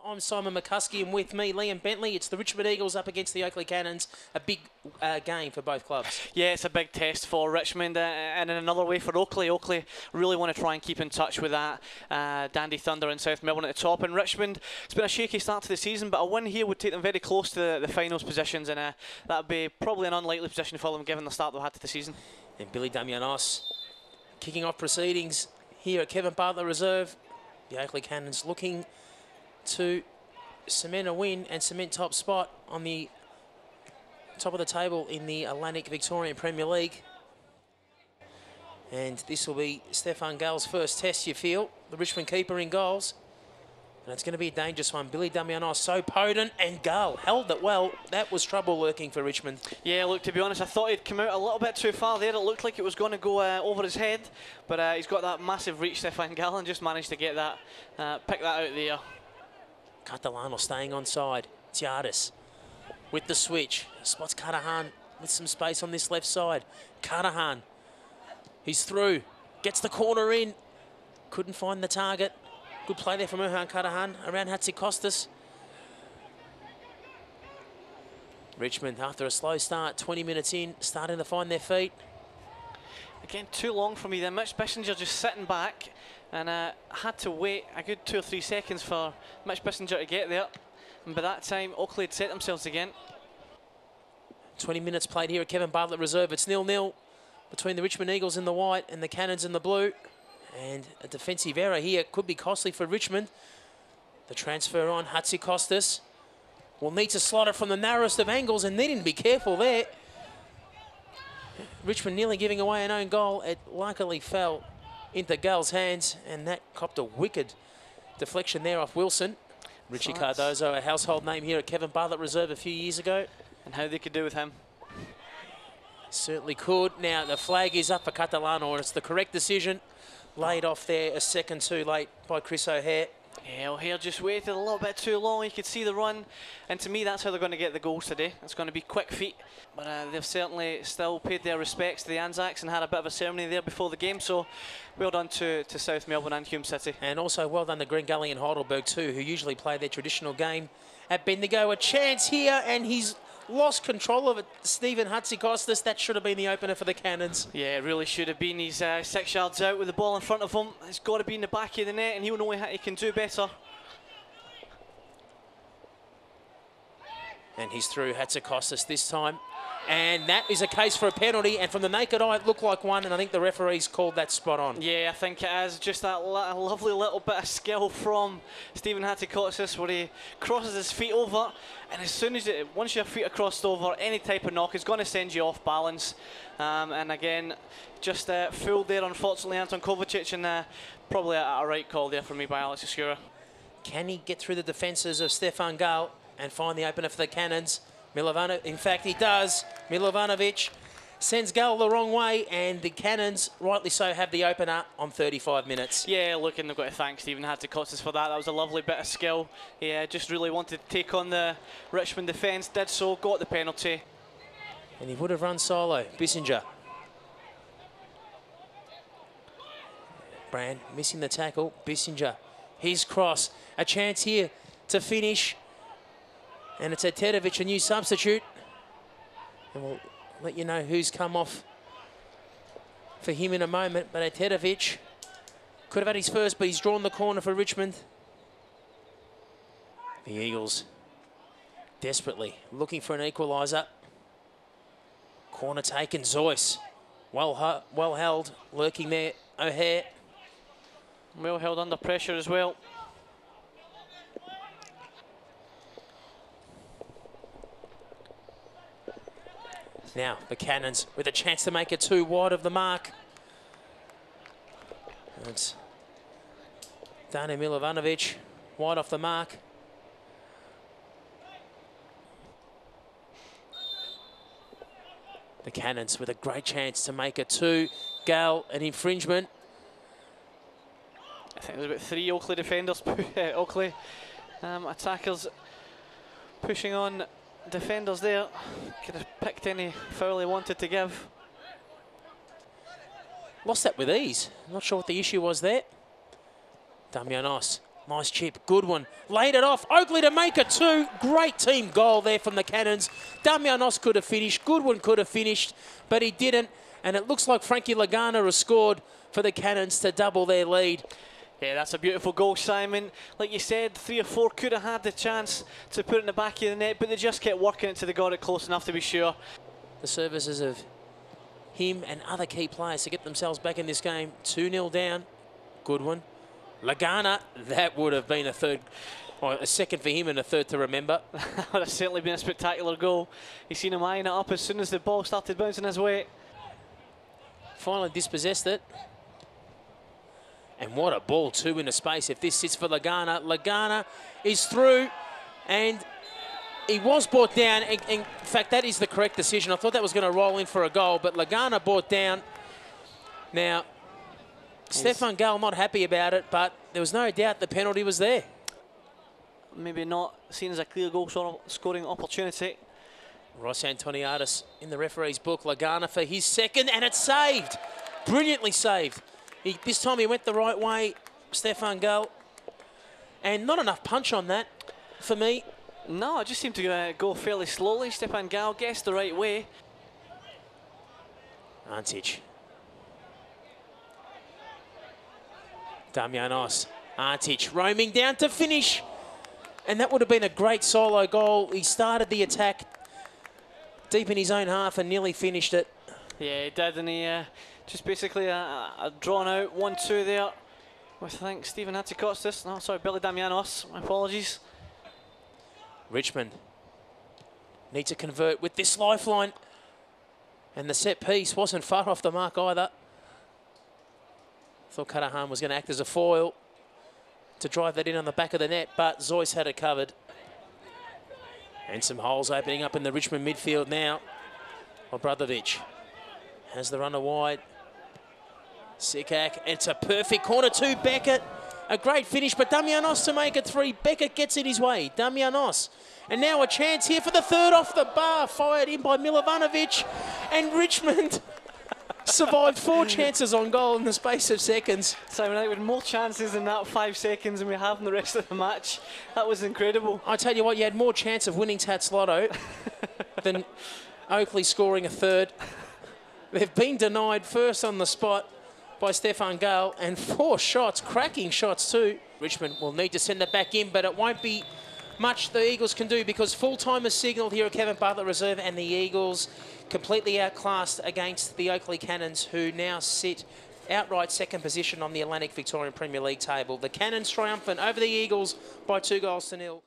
I'm Simon McCuskey, and with me, Liam Bentley. It's the Richmond Eagles up against the Oakleigh Cannons. A big game for both clubs. Yeah, it's a big test for Richmond, and in another way for Oakleigh. Oakleigh really want to try and keep in touch with that Dandy Thunder in South Melbourne at the top. And Richmond, it's been a shaky start to the season, but a win here would take them very close to the finals positions, and that would be probably an unlikely position for them given the start they've had to the season. And Billy Damianos kicking off proceedings here at Kevin Bartlett Reserve. The Oakleigh Cannons looking to cement a win and cement top spot on the top of the table in the Alanic Victorian Premier League. And this will be Stefan Gale's first test, you feel. The Richmond keeper in goals. And it's going to be a dangerous one. Billy Damianos so potent, and Gale held it well. That was trouble lurking for Richmond. Yeah, look, to be honest, I thought he'd come out a little bit too far there. It looked like it was going to go over his head, but he's got that massive reach, Stefan Gale, and just managed to get that, pick that out there. Catalano staying on side. Tiardis with the switch. Spots Cardahan with some space on this left side. Cardahan, he's through, gets the corner in. Couldn't find the target. Good play there from Erhan Cardahan around Hatzikostas. Richmond, after a slow start, 20 minutes in, starting to find their feet. Again, too long for me there. Mitch Bissinger just sitting back, and had to wait a good 2 or 3 seconds for Mitch Bissinger to get there. And by that time, Oakleigh had set themselves again. 20 minutes played here at Kevin Bartlett Reserve. It's 0-0 between the Richmond Eagles in the white and the Cannons in the blue. And a defensive error here could be costly for Richmond. The transfer on, Hatzikostas will need to slot it from the narrowest of angles and needing to be careful there. Richmond nearly giving away an own goal. It luckily fell into Gale's hands, and that copped a wicked deflection there off Wilson. Richie Cardozo, a household name here at Kevin Bartlett Reserve a few years ago. And how they could do with him. Certainly could. Now the flag is up for Catalano, and it's the correct decision. Laid off there a second too late by Chris O'Hare. Yeah, O'Hare just waited a little bit too long. You could see the run, and to me that's how they're going to get the goals today. It's going to be quick feet, but they've certainly still paid their respects to the Anzacs and had a bit of a ceremony there before the game, so well done to South Melbourne and Hume City. And also well done to Green Gully and Heidelberg too, who usually play their traditional game at Bendigo. A chance here, and he's lost control of it. Stephen Hatzikostas, that should have been the opener for the Cannons. Yeah, it really should have been. He's 6 yards out with the ball in front of him. It's got to be in the back of the net, and he'll know he can do better. And he's through Hatzikostas this time. And that is a case for a penalty, and from the naked eye it looked like one, and I think the referee's called that spot on. Yeah, I think it is. Just that lovely little bit of skill from Stephen Hatzikostas where he crosses his feet over, and as soon as once your feet are crossed over, any type of knock is going to send you off balance. And again, just fooled there, unfortunately, Anton Kovacic, and probably a right call there for me by Alex Escura. Can he get through the defences of Stefan Gale and find the opener for the Cannons? In fact, he does. Milovanovic sends Gale the wrong way, and the Cannons, rightly so, have the opener on 35 minutes. Yeah, look, and they've got to thank Stephen Hatzikostas for that. That was a lovely bit of skill. He just really wanted to take on the Richmond defence, did so, got the penalty. And he would have run solo. Bissinger. Brand missing the tackle. Bissinger, his cross. A chance here to finish. And it's Tedovic, a new substitute. And we'll let you know who's come off for him in a moment. But Tedovic could have had his first, but he's drawn the corner for Richmond. The Eagles desperately looking for an equaliser. Corner taken, Zoyce. Well held, lurking there, O'Hare. Well held under pressure as well. Now, the Cannons with a chance to make it 2 wide of the mark. It's Dane Milovanovic, wide off the mark. The Cannons with a great chance to make it 2. Gale, an infringement. I think there's about 3 Oakleigh defenders, Oakleigh attackers pushing on defenders there. Could have picked any foul he wanted to give. Lost that with ease. Not sure what the issue was there. Damianos Nice chip, good one. Laid it off. Oakleigh to make it 2. Great team goal there from the Cannons. Damianos could have finished. Goodwin could have finished, but he didn't. And it looks like Frankie Lagana has scored for the Cannons to double their lead. Yeah, that's a beautiful goal, Simon. Like you said, 3 or 4 could have had the chance to put it in the back of the net, but they just kept working it till they got it close enough to be sure. The services of him and other key players to get themselves back in this game. 2-0 down. Goodwin. Lagana, that would have been a second for him and a third to remember. That would have certainly been a spectacular goal. He's seen him eyeing it up as soon as the ball started bouncing his way. Finally dispossessed it. And what a ball, 2 into space. If this sits for Lagana, Lagana is through, and he was brought down. In fact, that is the correct decision. I thought that was going to roll in for a goal, but Lagana brought down. Now, Stefan Gall not happy about it, but there was no doubt the penalty was there. Maybe not seen as a clear goal scoring opportunity. Ross Antoniadis in the referee's book. Lagana for his second, and it's saved. Brilliantly saved. This time he went the right way, Stefan Gall. And not enough punch on that for me. No, it just seemed to go fairly slowly. Stefan Gall guessed the right way. Antic. Damianos. Antic roaming down to finish. And that would have been a great solo goal. He started the attack deep in his own half and nearly finished it. Yeah, he did, and he just basically a drawn out 1-2 there with, I think, Stephen Hattikostas. No, sorry, Billy Damianos. My apologies. Richmond need to convert with this lifeline. And the set piece wasn't far off the mark either. Thought Cudahan was going to act as a foil to drive that in on the back of the net, but Zoyce had it covered. And some holes opening up in the Richmond midfield now. Obradovic has the runner wide. Sikak, it's a perfect corner to Beckett. A great finish, but Damianos to make it 3. Beckett gets in his way. Damianos. And now a chance here for the third off the bar. Fired in by Milovanovic. And Richmond survived 4 chances on goal in the space of seconds. Simon, I think we had more chances in that 5 seconds than we have in the rest of the match. That was incredible. I tell you what, you had more chance of winning Tats Lotto than Oakleigh scoring a third. They've been denied first on the spot by Stefan Gall, and 4 shots, cracking shots too. Richmond will need to send it back in, but it won't be much the Eagles can do because full-time is signalled here at Kevin Bartlett Reserve, and the Eagles completely outclassed against the Oakleigh Cannons, who now sit outright second position on the Alanic Victorian Premier League table. The Cannons triumphant over the Eagles by 2-0.